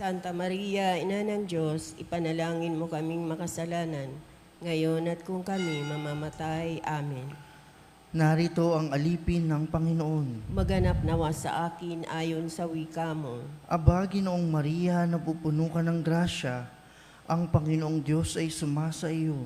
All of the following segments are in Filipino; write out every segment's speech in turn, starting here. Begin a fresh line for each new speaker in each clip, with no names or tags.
Santa Maria, Ina ng Diyos, ipanalangin mo kaming makasalanan, ngayon at kung kami mamamatay. Amen.
Narito ang alipin ng Panginoon.
Maganap nawa sa akin ayon sa wika mo.
Aba, Ginoong Maria, napupuno ka ng grasya. Ang Panginoong Diyos ay sumasa iyo.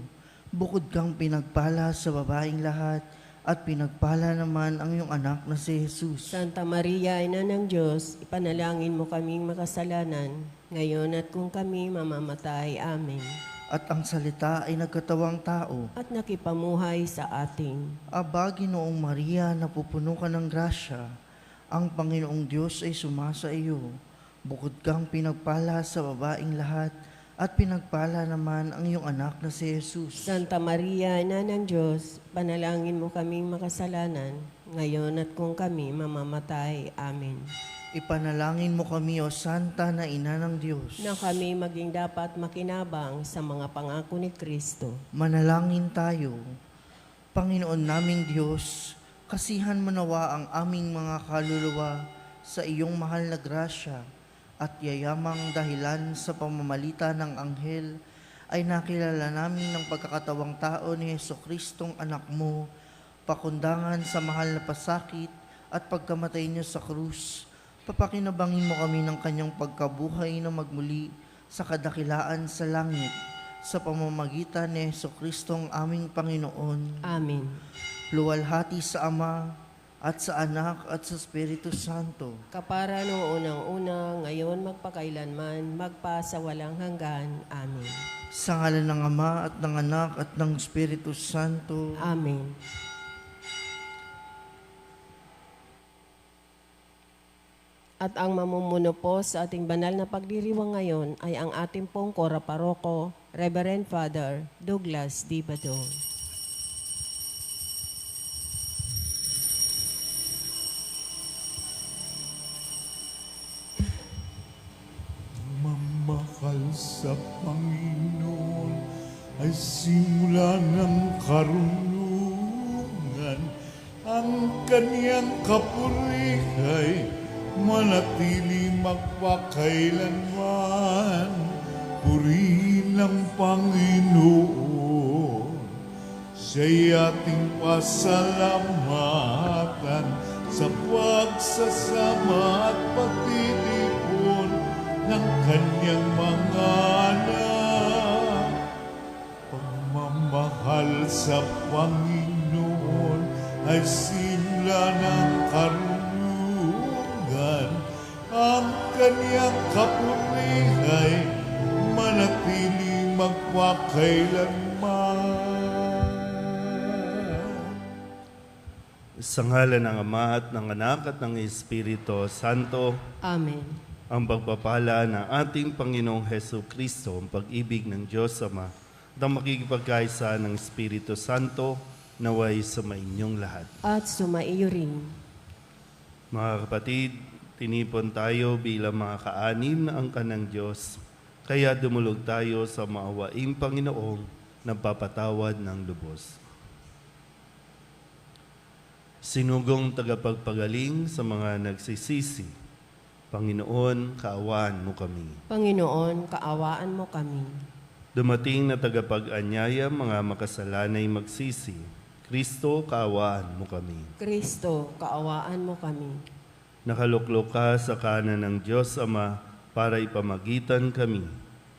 Bukod kang pinagpala sa babaeng lahat, at pinagpala naman ang iyong anak na si Jesus.
Santa Maria, Ina ng Diyos, ipanalangin mo kaming makasalanan, ngayon at kung kami mamamatay. Amen.
At ang salita ay nagkatawang tao.
At nakipamuhay sa ating.
Aba, Ginoong Maria, napupuno ka ng grasya. Ang Panginoong Diyos ay sumasa iyo. Bukod kang pinagpala sa babaeng lahat, at pinagpala naman ang iyong anak na si Jesus.
Santa Maria, Ina ng Diyos, panalangin mo kaming makasalanan, ngayon at kung kami mamamatay. Amen.
Ipanalangin mo kami, O Santa na Ina ng Diyos.
Na kami maging dapat makinabang sa mga pangako ni Kristo.
Manalangin tayo. Panginoon naming Diyos, kasihan mo nawa ang aming mga kaluluwa sa iyong mahal na grasya, at yayamang dahilan sa pamamalita ng anghel ay nakilala namin ng pagkakatawang tao ni Jesucristong anak mo, pakundangan sa mahal na pasakit at pagkamatay niya sa krus. Papakinabangin mo kami ng kanyang pagkabuhay na magmuli sa kadakilaan sa langit, sa pamamagitan ni Jesucristong aming Panginoon.
Amen.
Luwalhati sa Ama, at sa Anak, at sa Espiritu Santo.
Kapara noong unang-una, ngayon magpakailanman, magpasawalang hanggan. Amen.
Sa ngalan ng Ama, at ng Anak, at ng Espiritu Santo.
Amen. At ang mamumuno po sa ating banal na pagdiriwang ngayon ay ang ating pong Kora Paroko, Reverend Father Douglas D. Badong.
Mamahal sa Panginoon ay simula ng karunungan. Ang kaniyang kapurihay manatili magpakailanman. Purihin ang Panginoon, siya'y ating pasalamatan sa pagsasama at pagtitipon ng kanyang mga anak. Pagmamahal sa Panginoon ay simula ng karunungan. Ang kanyang kapurihay manatili magpakailanman.
Sa ngalan ng Ama at ng Anak at ng Espiritu Santo,
Amen.
ang pagpapala ng ating Panginoong Hesus Kristo, ang pag-ibig ng Diyos Ama, at ang makikipagkaisa ng Espiritu Santo, naway sumainyong lahat.
At sumaiyo rin.
Mga kapatid, tinipon tayo bilang mga kaanim na angkan ng Diyos, kaya dumulog tayo sa maawaing Panginoong nagpapatawad ng lubos. Sinugong tagapagpagaling sa mga nagsisisi, Panginoon, kaawaan mo kami.
Panginoon, kaawaan mo kami.
Dumating na tagapag-anyaya mga makasalanay magsisi, Kristo, kaawaan mo kami.
Kristo, kaawaan mo kami.
Nakaluklok ka sa kanan ng Diyos Ama para ipamagitan kami.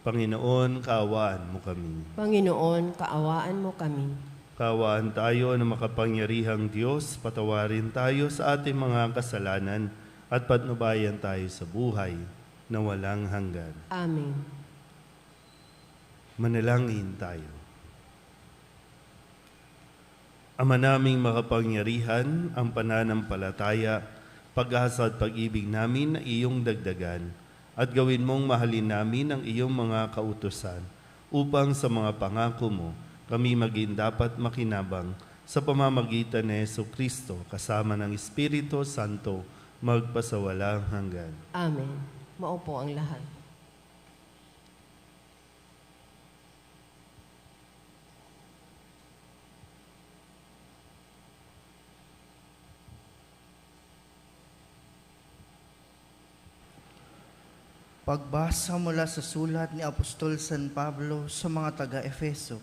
Panginoon, kaawaan mo kami.
Panginoon, kaawaan mo kami.
Kaawaan tayo na makapangyarihang Diyos, patawarin tayo sa ating mga kasalanan at patnubayan tayo sa buhay na walang hanggan.
Amen.
Manalangin tayo. Ama naming makapangyarihan, ang pananampalataya, pag-asa at pag-ibig namin na iyong dagdagan, at gawin mong mahalin namin ang iyong mga kautusan, upang sa mga pangako mo, kami maging dapat makinabang sa pamamagitan ni Jesucristo kasama ng Espiritu Santo magpasawalang hanggan.
Amen. Maupo ang lahat.
Pagbasa mula sa sulat ni Apostol San Pablo sa mga taga-Efeso.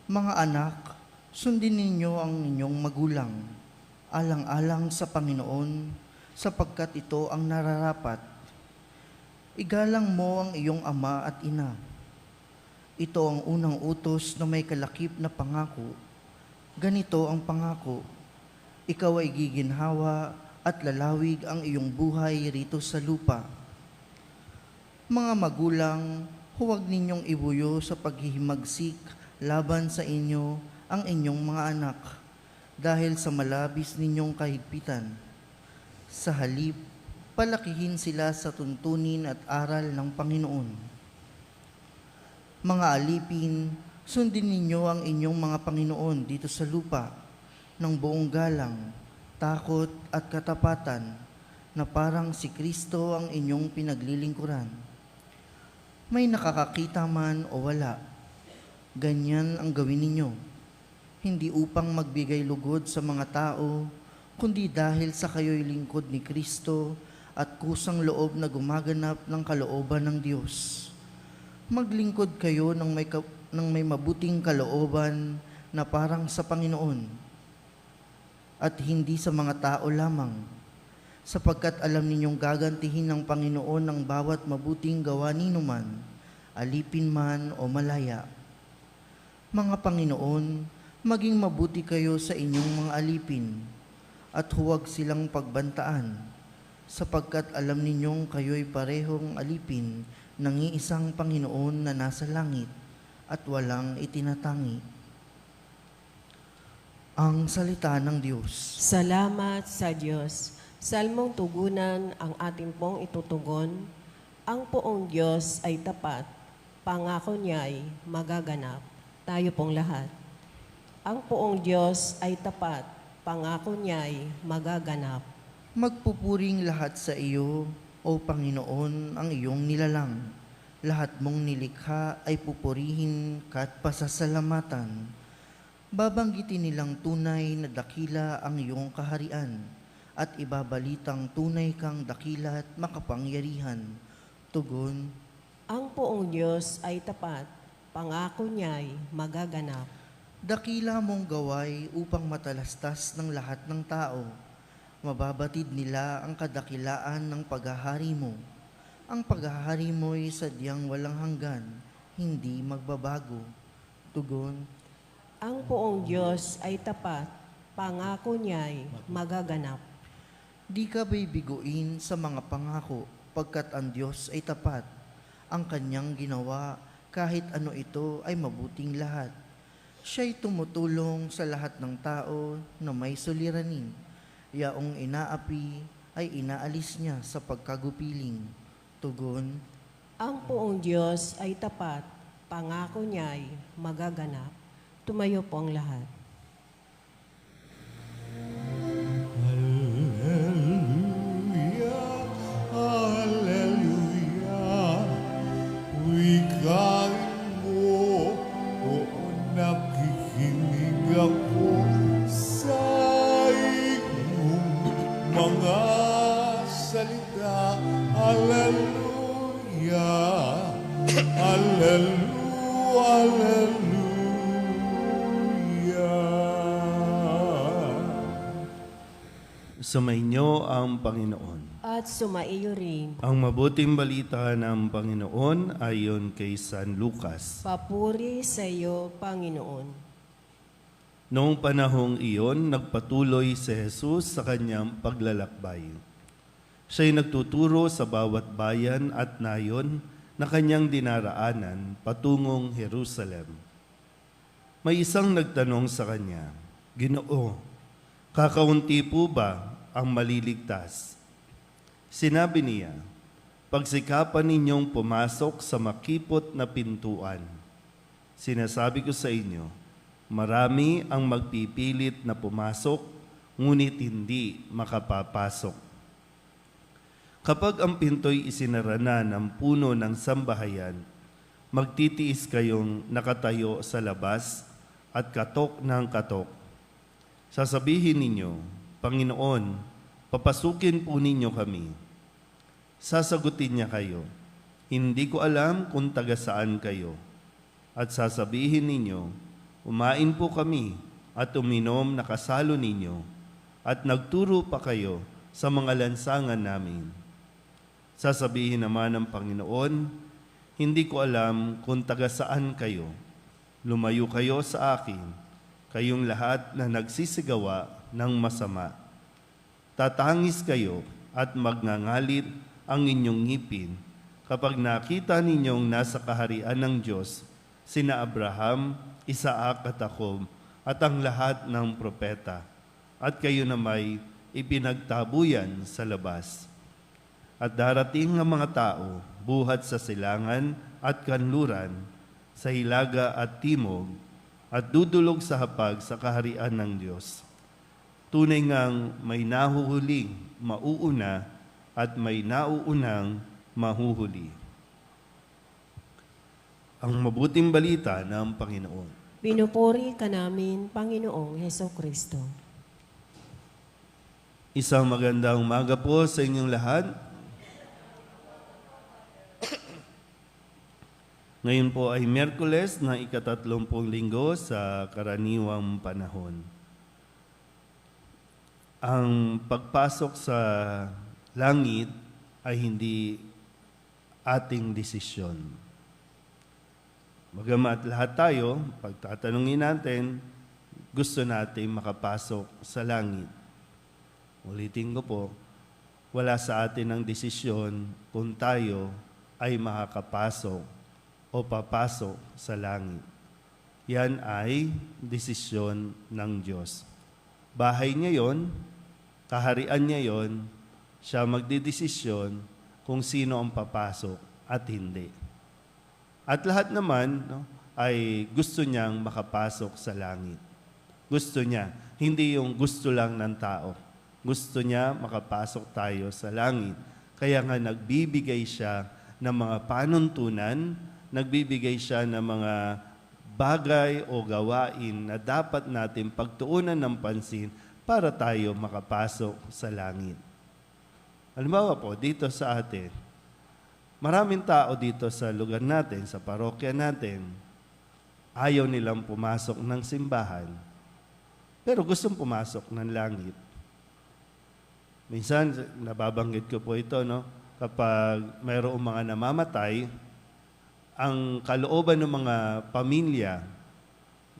Mga anak, sundin ninyo ang inyong magulang, alang-alang sa Panginoon, sapagkat ito ang nararapat. Igalang mo ang iyong ama at ina. Ito ang unang utos na may kalakip na pangako. Ganito ang pangako, ikaw ay giginhawa at lalawig ang iyong buhay rito sa lupa. Mga magulang, huwag ninyong ibuyo sa paghihimagsik laban sa inyo ang inyong mga anak dahil sa malabis ninyong kahigpitan. Sa halip, palakihin sila sa tuntunin at aral ng Panginoon. Mga alipin, sundin ninyo ang inyong mga Panginoon dito sa lupa ng buong galang, takot at katapatan na parang si Kristo ang inyong pinaglilingkuran. May nakakakita man o wala, ganyan ang gawin ninyo, hindi upang magbigay lugod sa mga tao, kundi dahil sa kayo'y lingkod ni Kristo at kusang loob na gumaganap ng kalooban ng Diyos. Maglingkod kayo ng may mabuting kalooban na parang sa Panginoon, at hindi sa mga tao lamang, sapagkat alam ninyong gagantihin ng Panginoon ang bawat mabuting gawa ninuman, alipin man o malaya. Mga Panginoon, maging mabuti kayo sa inyong mga alipin, at huwag silang pagbantaan, sapagkat alam ninyong kayo'y parehong alipin ng iisang Panginoon na nasa langit at walang itinatangi. Ang salita ng Diyos.
Salamat sa Diyos. Salmong tugunan ang ating pong itutugon. Ang poong Diyos ay tapat, pangako niya'y magaganap. Tayo pong lahat. Ang poong Diyos ay tapat, pangako niya'y magaganap.
Magpupuring lahat sa iyo, O Panginoon, ang iyong nilalang. Lahat mong nilikha ay pupurihin ka't pasasalamatan. Babanggitin nilang tunay na dakila ang iyong kaharian at ibabalitang tunay kang dakila at makapangyarihan. Tugon,
Ang poong Diyos ay tapat, pangako niya'y magaganap.
dakila mong gaway upang matalastas ng lahat ng tao. Mababatid nila ang kadakilaan ng paghahari mo. Ang paghahari mo'y sadyang walang hanggan, hindi magbabago. Tugon,
Ang poong Diyos ay tapat, pangako niya'y magaganap.
di ka bibiguin sa mga pangako, pagkat ang Diyos ay tapat. Ang kanyang ginawa, kahit ano ito, ay mabuting lahat. Siya'y tumutulong sa lahat ng tao na may suliranin. Yaong inaapi ay inaalis niya sa pagkagupiling. Tugon,
Ang poong Diyos ay tapat, pangako niya'y magaganap. Tumayo po ang lahat.
Hallelujah, hallelujah. Wikain mo, o nakikinig ako sa iyong mga salita. Hallelujah, hallelujah, hallelujah.
Sumainyo ang Panginoon.
At sumaiyo rin.
Ang mabuting balita ng Panginoon ayon kay San Lucas.
Papuri sa iyo, Panginoon.
Noong panahong iyon, nagpatuloy si Jesus sa kanyang paglalakbay. Siya'y nagtuturo sa bawat bayan at nayon na kanyang dinaraanan patungong Jerusalem. May isang nagtanong sa kanya, Ginoo, kakaunti po ba ang maliligtas? Sinabi niya, pagsikapan ninyong pumasok sa makipot na pintuan. Sinasabi ko sa inyo, marami ang magpipilit na pumasok, ngunit hindi makapapasok. Kapag ang pinto'y isinara na ng puno ng sambahayan, magtitiis kayong nakatayo sa labas at katok ng katok. Sasabihin ninyo, Panginoon, papasukin po ninyo kami. Sasagutin niya kayo, hindi ko alam kung taga saan kayo. At sasabihin ninyo, umain po kami at uminom na kasalo ninyo, at nagturo pa kayo sa mga lansangan namin. Sasabihin naman ng Panginoon, hindi ko alam kung taga saan kayo. Lumayo kayo sa akin, kayong lahat na nagsisigawa ng masama. Tatangis kayo at magngangalit ang inyong ngipin kapag nakita ninyong nasa kaharian ng Diyos sina Abraham, Isaac at Jacob at ang lahat ng propeta, at kayo na may ipinagtabuyan sa labas. At darating ang mga tao buhat sa silangan at kanluran, sa hilaga at timog, at dudulog sa hapag sa kaharian ng Diyos. Tunay ngang may nahuhuling mauuna at may nauunang mahuhuli. Ang mabuting balita ng Panginoon.
Pinupuri ka namin, Panginoong Heso Kristo.
Isang magandang umaga po sa inyong lahat. Ngayon po ay Miyerkules na ika-30 linggo sa karaniwang panahon. Ang pagpasok sa langit ay hindi ating desisyon. Bagamat lahat tayo, pagtatanungin natin, gusto natin makapasok sa langit. Ulitin ko po, wala sa atin ang desisyon kung tayo ay makakapasok o papasok sa langit. Yan ay desisyon ng Diyos. Bahay niya yon, kaharian niya yon, siya magdidesisyon kung sino ang papasok at hindi. At lahat naman ay gusto niyang makapasok sa langit. Gusto niya, hindi yung gusto lang ng tao. Gusto niya makapasok tayo sa langit. Kaya nga nagbibigay siya ng mga panuntunan, nagbibigay siya ng mga bagay o gawain na dapat natin pagtuunan ng pansin para tayo makapasok sa langit. Halimbawa po, dito sa atin, maraming tao dito sa lugar natin, sa parokya natin, ayaw nilang pumasok ng simbahan, pero gustong pumasok ng langit. Minsan, nababanggit ko po ito, kapag mayroong mga namamatay, ang kalooban ng mga pamilya,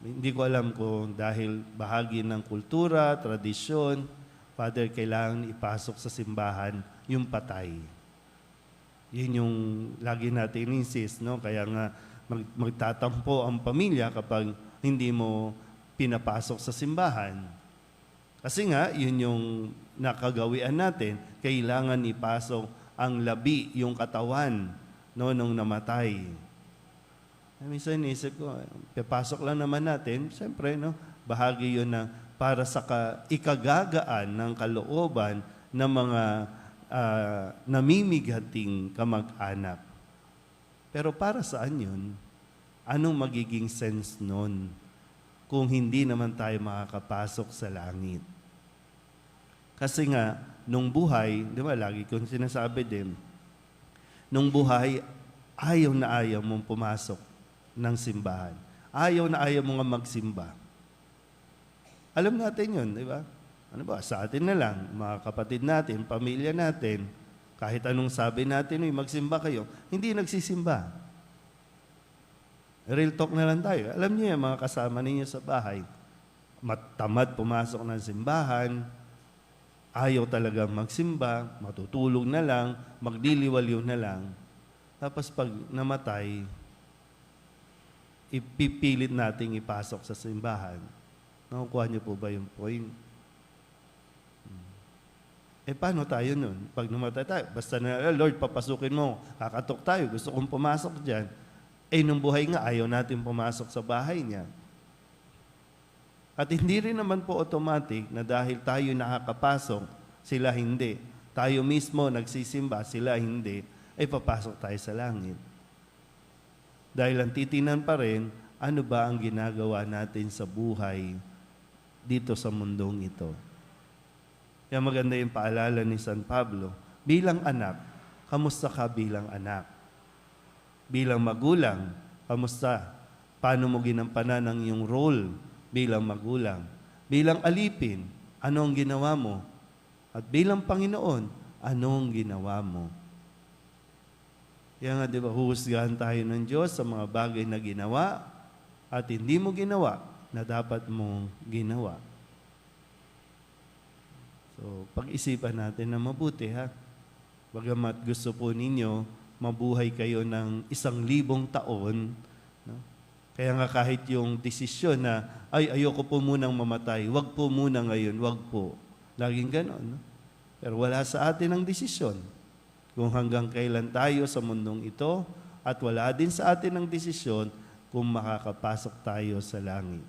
hindi ko alam kung dahil bahagi ng kultura, tradisyon, Father, kailangan ipasok sa simbahan yung patay. Yun yung lagi natin insist, Kaya nga magtatampo ang pamilya kapag hindi mo pinapasok sa simbahan. Kasi nga, yun yung nakagawian natin, kailangan ipasok ang labi, yung katawan, nung namatay. Minsan isip ko, papasok lang naman natin, siyempre, bahagi yun na para sa ikagagaan ng kalooban ng mga namimigating kamag-anak. Pero para saan yun? Anong magiging sense nun kung hindi naman tayo makakapasok sa langit? Kasi nga, nung buhay, di ba, lagi kong sinasabi din, nung buhay, ayaw na ayaw mong pumasok ng simbahan. Ayaw na ayaw mo nga magsimba. Alam natin yun, di ba? Ano ba, sa atin na lang, mga kapatid natin, pamilya natin, kahit anong sabi natin, magsimba kayo, hindi nagsisimba. Real talk na lang tayo. Alam niyo yan, mga kasama ninyo sa bahay, tamad pumasok ng simbahan, ayaw talagang magsimba, matutulog na lang, magdiliwaliw na lang. Tapos pag namatay, ipipilit nating ipasok sa simbahan. Nakukuha niyo po ba yung point? Paano tayo nun? Pag namatay tayo, basta na, Lord, papasukin mo, kakatok tayo, gusto kong pumasok dyan. Nung buhay nga, ayaw natin pumasok sa bahay niya. At hindi rin naman po automatic na dahil tayo nakakapasok, sila hindi. Tayo mismo nagsisimba, sila hindi, papasok tayo sa langit. Dahil ang titinan pa rin, ano ba ang ginagawa natin sa buhay dito sa mundong ito. Kaya maganda yung paalala ni San Pablo, bilang anak, kamusta ka bilang anak? Bilang magulang, kamusta? Paano mo ginampanan ang iyong role bilang magulang? Bilang alipin, anong ginawa mo? At bilang Panginoon, anong ginawa mo? Kaya nga, di ba, huhusgahan tayo ng Diyos sa mga bagay na ginawa at hindi mo ginawa na dapat mong ginawa. So, pag-isipan natin na mabuti, ha? Bagamat gusto po ninyo, mabuhay kayo ng 1,000 taon, no? Kaya nga kahit yung desisyon na, ay, ayoko po munang mamatay, wag po muna ngayon, wag po. Laging ganon, no? Pero wala sa atin ang desisyon. Kung hanggang kailan tayo sa mundong ito, at wala din sa atin ang desisyon kung makakapasok tayo sa langit.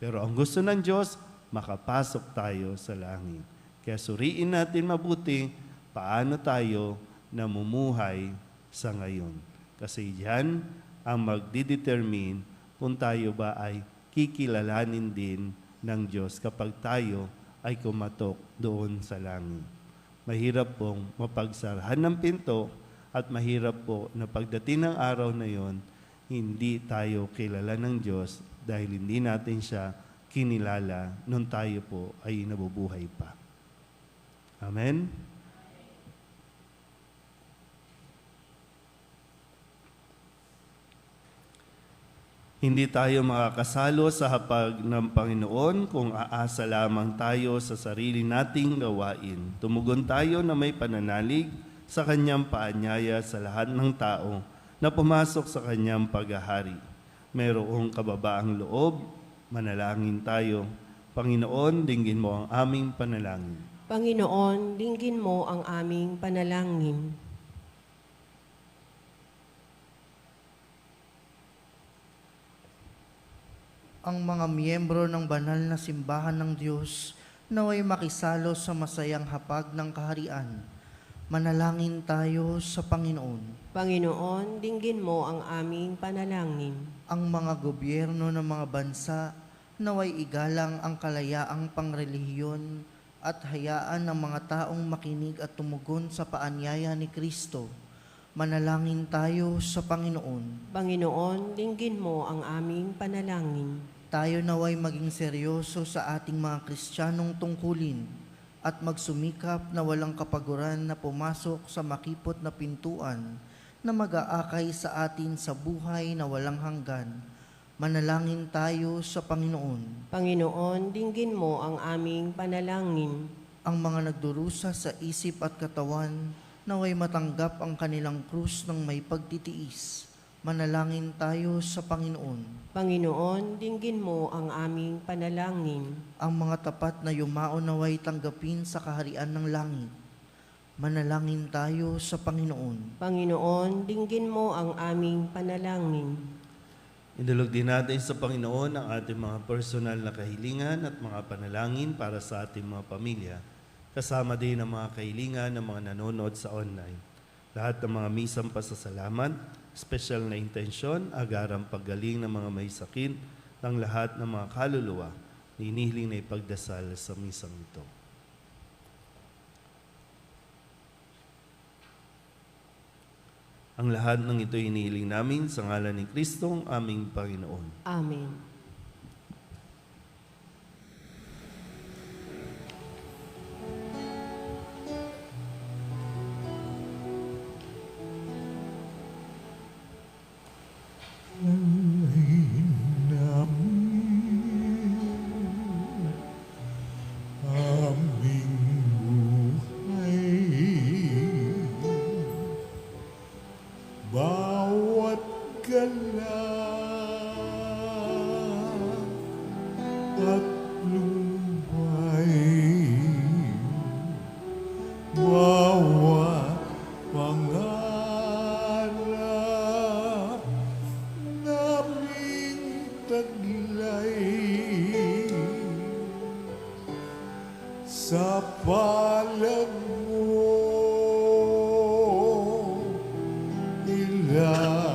Pero ang gusto ng Diyos, makapasok tayo sa langit. Kaya suriin natin mabuti paano tayo namumuhay sa ngayon. Kasi yan ang magdidetermine kung tayo ba ay kikilalanin din ng Diyos kapag tayo ay kumatok doon sa langit. Mahirap pong mapagsarahan ng pinto at mahirap po na pagdating ng araw na yon, hindi tayo kilala ng Diyos dahil hindi natin siya kinilala nung tayo po ay nabubuhay pa. Amen? Hindi tayo makakasalo sa hapag ng Panginoon kung aasa lamang tayo sa sarili nating gawain. Tumugon tayo na may pananalig sa Kanyang paanyaya sa lahat ng tao na pumasok sa Kanyang paghahari. Mayroong kababaang loob, manalangin tayo. Panginoon, dinggin mo ang aming panalangin.
Panginoon, dinggin mo ang aming panalangin.
Ang mga miyembro ng banal na simbahan ng Diyos naway makisalo sa masayang hapag ng kaharian. Manalangin tayo sa Panginoon.
Panginoon, dinggin mo ang aming panalangin.
Ang mga gobyerno ng mga bansa naway igalang ang kalayaang pangrelihiyon at hayaan ng mga taong makinig at tumugon sa paanyaya ni Kristo. Manalangin tayo sa Panginoon.
Panginoon, dinggin mo ang aming panalangin.
Tayo naway maging seryoso sa ating mga Kristiyanong tungkulin at magsumikap na walang kapaguran na pumasok sa makipot na pintuan na mag-aakay sa atin sa buhay na walang hanggan. Manalangin tayo sa Panginoon.
Panginoon, dinggin mo ang aming panalangin.
Ang mga nagdurusa sa isip at katawan naway matanggap ang kanilang krus ng may pagtitiis. Manalangin tayo sa Panginoon.
Panginoon, dinggin mo ang aming panalangin.
Ang mga tapat na yumao naway tanggapin sa kaharian ng langit. Manalangin tayo sa Panginoon.
Panginoon, dinggin mo ang aming panalangin.
Idulog din natin sa Panginoon ang ating mga personal na kahilingan at mga panalangin para sa ating mga pamilya. Kasama din ang mga kahilingan ng mga nanonood sa online. Lahat ng mga misang pasasalamat, special na intensyon, agarang paggaling ng mga may sakit, ng lahat ng mga kaluluwa, hinihiling na ipagdasal sa misang ito. Ang lahat ng ito hinihiling namin sa ngalan ni Kristong aming Panginoon.
Amen.
aming buhay. Bawat galaw at lumbay, bawat pangarap naming taglay sa palad mo ilalagay.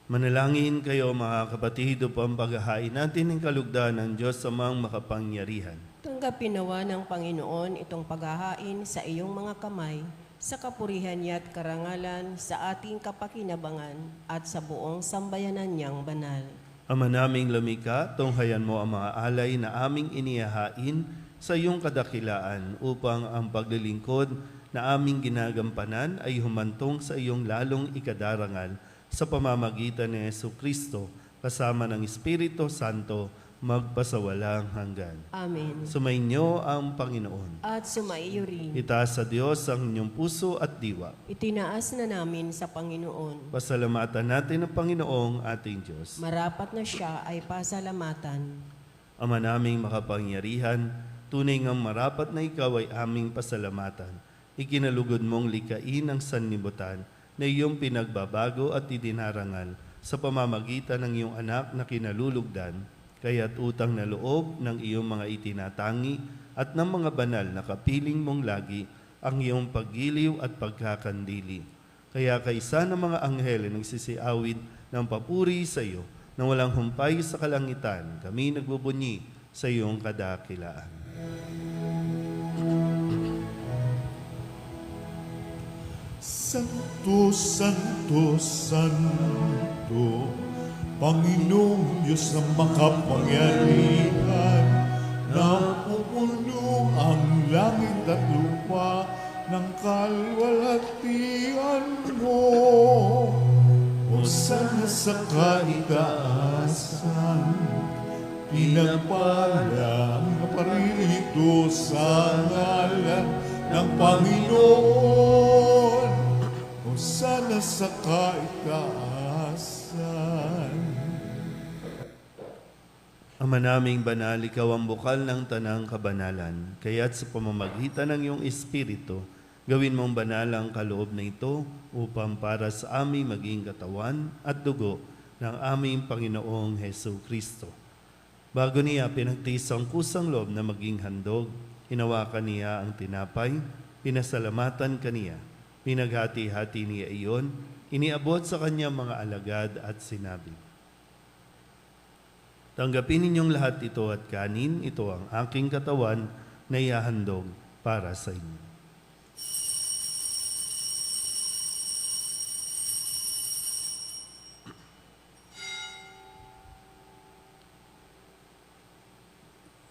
Manalangin kayo mga kapatid upang paghahain natin ng kalugdan ng Diyos amang makapangyarihan.
Tanggapin nawa ng Panginoon itong paghahain sa iyong mga kamay, sa kapurihan niya at karangalan, sa ating kapakinabangan at sa buong sambayanan niyang banal.
Ama naming lumikha, tunghayan mo ang mga alay na aming inihahain sa iyong kadakilaan upang ang paglilingkod na aming ginagampanan ay humantong sa iyong lalong ikadarangal sa pamamagitan ni Jesucristo kasama ng Espiritu Santo magpasawalang hanggan.
Amen.
Sumainyo ang Panginoon.
At sumaiyo rin.
Itaas sa Diyos ang inyong puso at diwa.
Itinaas na namin sa Panginoon.
Pasalamatan natin ang Panginoong ating Diyos.
Marapat na siya ay pasalamatan.
Ama naming makapangyarihan, tunay ngang marapat na ikaw ay aming pasalamatan. Ikinalugod mong likain ang sanlibutan na iyong pinagbabago at idinarangal sa pamamagitan ng iyong anak na kinalulugdan, kaya't utang na loob ng iyong mga itinatangi at ng mga banal na kapiling mong lagi ang iyong paggiliw at pagkakandili. Kaya kaisa ng mga anghel na nagsisiawid ng papuri sa iyo na walang humpay sa kalangitan, kami nagbubunyi sa iyong kadakilaan.
Santo, Santo, Santo, Panginoong Diyos na makapangyarihan, napupuno ang langit at lupa ng kalwalhatian mo. O sana sa kaitaasan, pinagpala ang paririto sa ngalan ng Panginoon. O sana sa kaitaasan.
Ama naming banal, ikaw ang bukal ng tanang kabanalan, kaya't sa pamamagitan ng iyong Espiritu, gawin mong banal ang kaloob na ito upang para sa aming maging katawan at dugo ng aming Panginoong Hesu Kristo. Bago niya pinagtiis ang kusang loob na maging handog, hinawakan niya ang tinapay, pinasalamatan kaniya, pinaghati-hati niya iyon, iniabot sa kanyang mga alagad at sinabi, tanggapin ninyong lahat ito at kanin, ito ang aking katawan na ihahandog para sa inyo.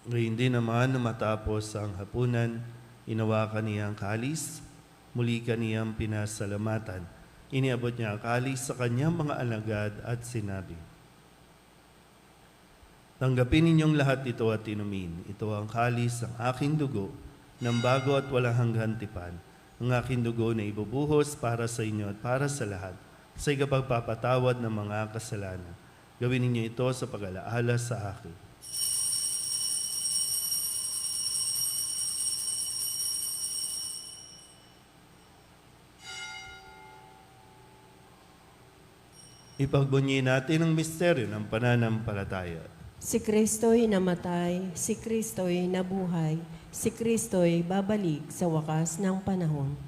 Ngayon din naman na matapos ang hapunan, inawakan niya ang kalis, muli kaniyang pinasalamatan. Iniabot niya ang kalis sa kanyang mga alagad at sinabi, tanggapin ninyong lahat ito at inumin. Ito ang kalis ng aking dugo, ng bago at walang hanggang tipan. Ang aking dugo na ibubuhos para sa inyo at para sa lahat, sa ikapagpapatawad ng mga kasalanan. Gawin ninyo ito sa pag-alaala sa akin. Ipagbunyi natin ang misteryo ng pananampalataya.
Si Kristo'y namatay, si Kristo'y nabuhay, si Kristo'y babalik sa wakas ng panahon.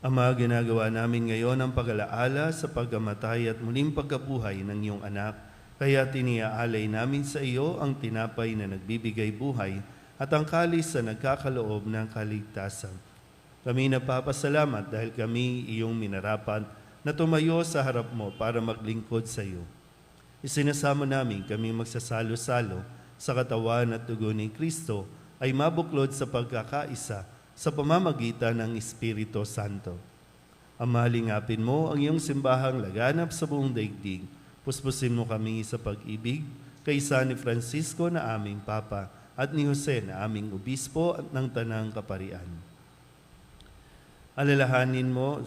Ama, ginagawa namin ngayon ang pag-alaala sa pagkamatay at muling pagkabuhay ng iyong anak, kaya tiniaalay namin sa iyo ang tinapay na nagbibigay buhay at ang kalis na nagkakaloob ng kaligtasan. Kami napapasalamat dahil kami iyong minarapat na tumayo sa harap mo para maglingkod sa iyo. Isinasamo namin kami magsasalo-salo sa katawan at dugo ni Kristo ay mabuklod sa pagkakaisa sa pamamagitan ng Espiritu Santo. Ama, lingapin mo ang iyong simbahang laganap sa buong daigdig. Puspusin mo kami sa pag-ibig kaysa ni Francisco na aming Papa at ni Jose na aming Obispo at ng Tanang Kaparian. Alalahanin mo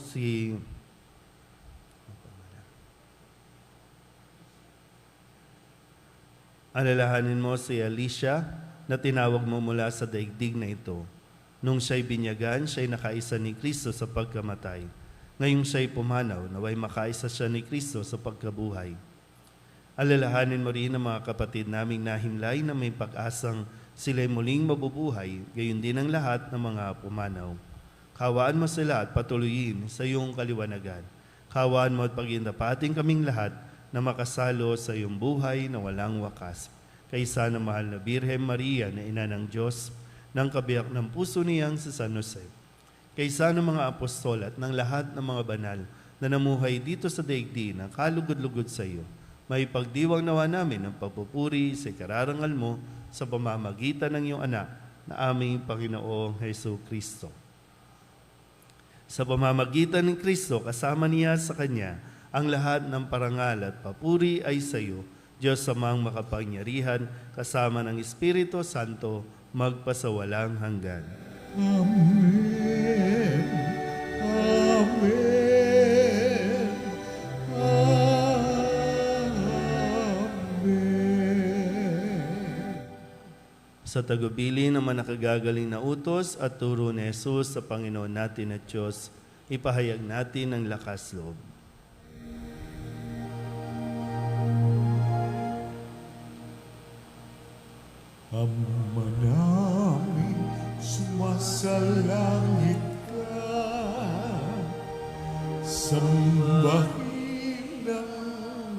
si Alicia na tinawag mo mula sa daigdig na ito. Nung siya'y binyagan, siya'y nakaisa ni Kristo sa pagkamatay. Ngayong siya'y pumanaw, naway makaisa siya ni Kristo sa pagkabuhay. Alalahanin mo rin ang mga kapatid naming nahimlay na may pag-asang sila'y muling mabubuhay, gayon din ang lahat ng mga pumanaw. Kawaan mo sila at patuloyin sa iyong kaliwanagan. Hawaan mo at pagindapating kaming lahat na makasalo sa iyong buhay na walang wakas. Kaysa ng mahal na Birhen Maria na ina ng Diyos, ng kabiyak ng puso niyang si San Jose. Kaysa ng mga apostol at ng lahat ng mga banal na namuhay dito sa daigdig na kalugod-lugod sa iyo, may pagdiwang nawa namin ng pagpupuri sa kararangal mo sa pamamagitan ng iyong anak na aming Panginoong Hesus Kristo. Sa pamamagitan ng Kristo, kasama niya sa Kanya, ang lahat ng parangal at papuri ay sa iyo, Diyos amang makapangyarihan, kasama ng Espiritu Santo, magpasawalang hanggan.
Amen. Amen. Amen.
Sa tagubilin ng mga nakagagaling na utos at turo ni Jesus sa Panginoon natin at Diyos, ipahayag natin ang lakas loob.
Ama namin, sumasalangit ka, sambahin ang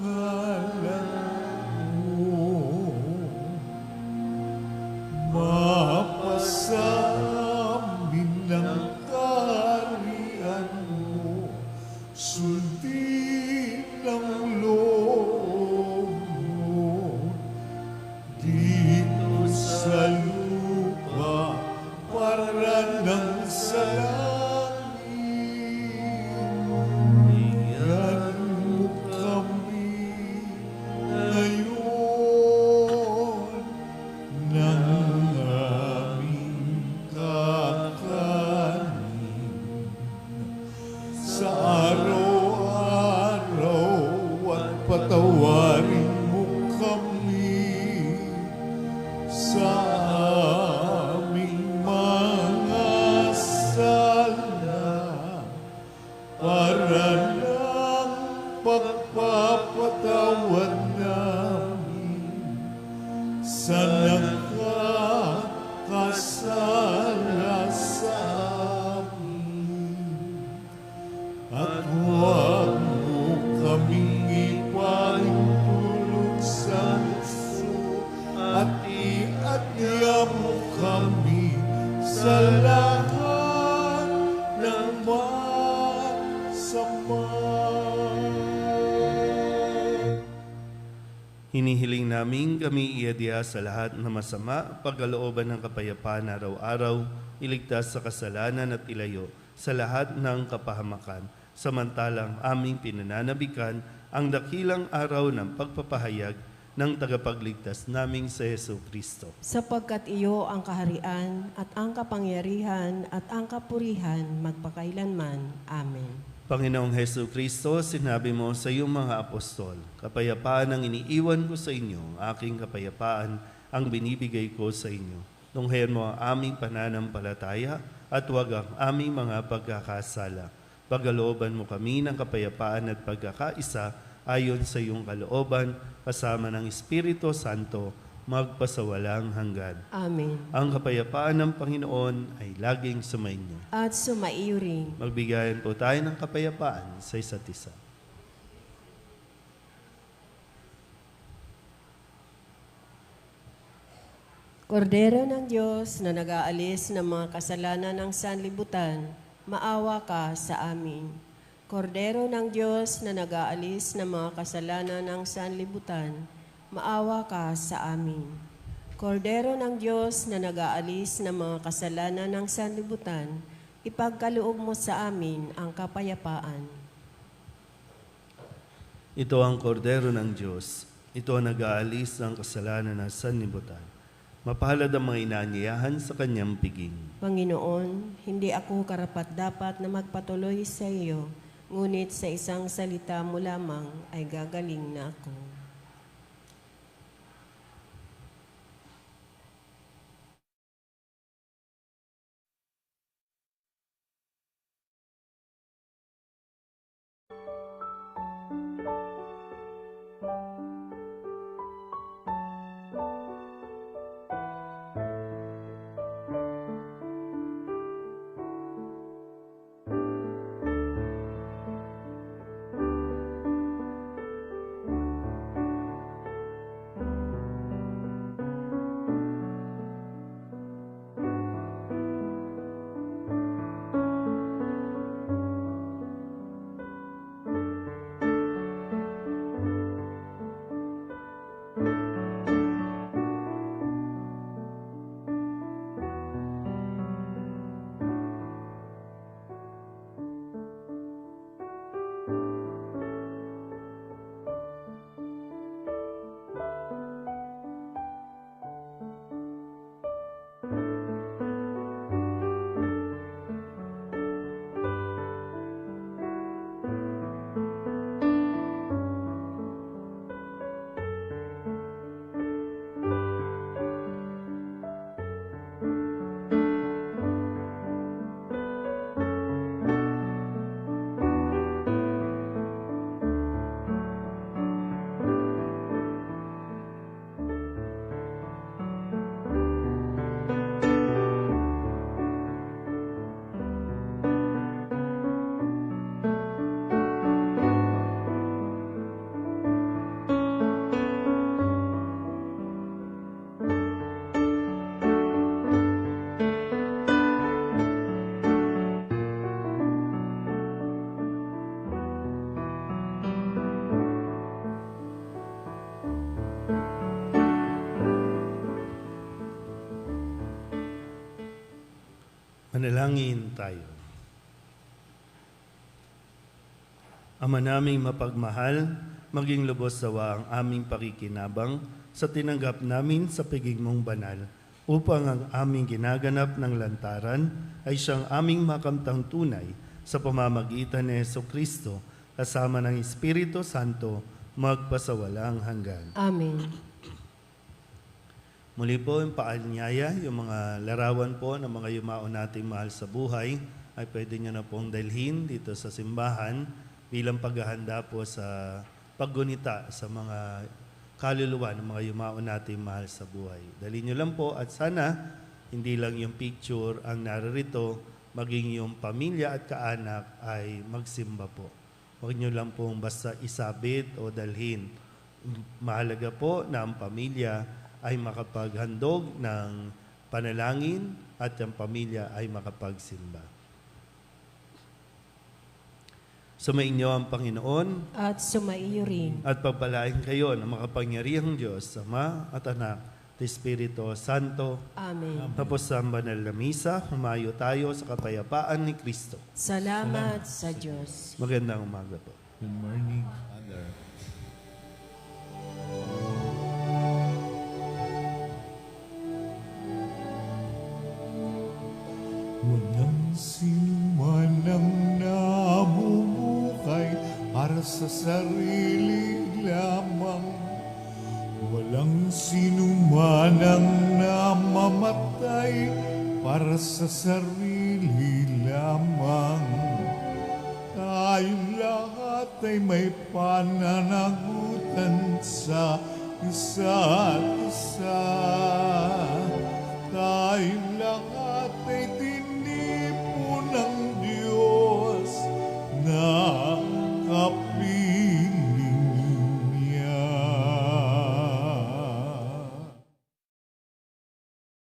ngalan mo. Mapasa amin ang kaharian mo, sundin ang loob mo. Dito sa lupa, para ng sa langit. Bigyan mo kami ngayon ng aming kakanin. Sa araw-araw at patawarin mo kami sa aming mga sala, para ng pagpapatawad namin sa nakakasala sa amin. At huwag mo kaming ipahintulot sa gusto, at iadya mo kami sa lahat ng masama.
Hinihiling namin kami iadya sa lahat ng masama, pagkalooban ng kapayapaan araw-araw, iligtas sa kasalanan at ilayo sa lahat ng kapahamakan, samantalang aming pinananabikan ang dakilang araw ng pagpapahayag ng tagapagligtas naming sa Hesus Kristo.
Sapagkat iyo ang kaharian at ang kapangyarihan at ang kapurihan magpakailanman. Amen.
Panginoong Hesus Kristo, sinabi mo sa iyong mga apostol, kapayapaan ang iniiwan ko sa inyo, aking kapayapaan ang binibigay ko sa inyo. Tunghayan mo ang aming pananampalataya at huwag ang aming mga pagkakasala. Pagalooban mo kami ng kapayapaan at pagkakaisa ayon sa iyong kalooban, kasama ng Espiritu Santo, magpasawalang hanggan.
Amen.
Ang kapayapaan ng Panginoon ay laging sumainyo.
At sumaiyo rin.
Magbigayan po tayo ng kapayapaan sa isa't isa.
Kordero ng Diyos na nag-aalis ng mga kasalanan ng sanlibutan, maawa ka sa amin. Kordero ng Diyos na nag-aalis ng mga kasalanan ng sanlibutan, maawa ka sa amin. Kordero ng Diyos na nag-aalis ng mga kasalanan ng sanlibutan, ipagkaloob mo sa amin ang kapayapaan.
Ito ang kordero ng Diyos. Ito ang nag-aalis ng kasalanan ng sanlibutan. Mapalad ang mga inaanyayahan sa kanyang piging.
Panginoon, hindi ako karapat-dapat na magpatuloy sa iyo, ngunit sa isang salita mo lamang ay gagaling na ako.
Manalangin tayo. Ama naming mapagmahal, maging lubos sawa ang aming pakikinabang sa tinanggap namin sa piging mong banal, upang ang aming ginaganap ng lantaran ay siyang aming makamtang tunay sa pamamagitan ni Jesucristo, kasama ng Espiritu Santo, magpasawalang hanggan.
Amen.
Muli po yung paanyaya, yung mga larawan po ng mga yumao nating mahal sa buhay ay pwede nyo na pong dalhin dito sa simbahan bilang paghahanda po sa paggunita sa mga kaluluwa ng mga yumao nating mahal sa buhay. Dalhin nyo lang po at sana hindi lang yung picture ang naririto, maging yung pamilya at kaanak ay magsimba po. Huwag nyo lang pong basta isabit o dalhin. Mahalaga po na ang pamilya ay makapaghandog ng panalangin at ang pamilya ay makapagsimba. Sumainyo ang Panginoon
At sumaiyo rin.
at pagpalain kayo ng makapangyarihang Diyos, Ama at Anak at Espiritu Santo.
Amen.
Tapos sa banal na misa, humayo tayo sa kapayapaan ni Kristo.
Salamat sa Diyos.
Magandang umaga po.
Good morning, Father. Walang sinuman ang namumukay para sa sarili lamang. Walang sinuman ang namamatay para sa sarili lamang. Tayong lahat ay may pananagutan sa isa't isa. Tayong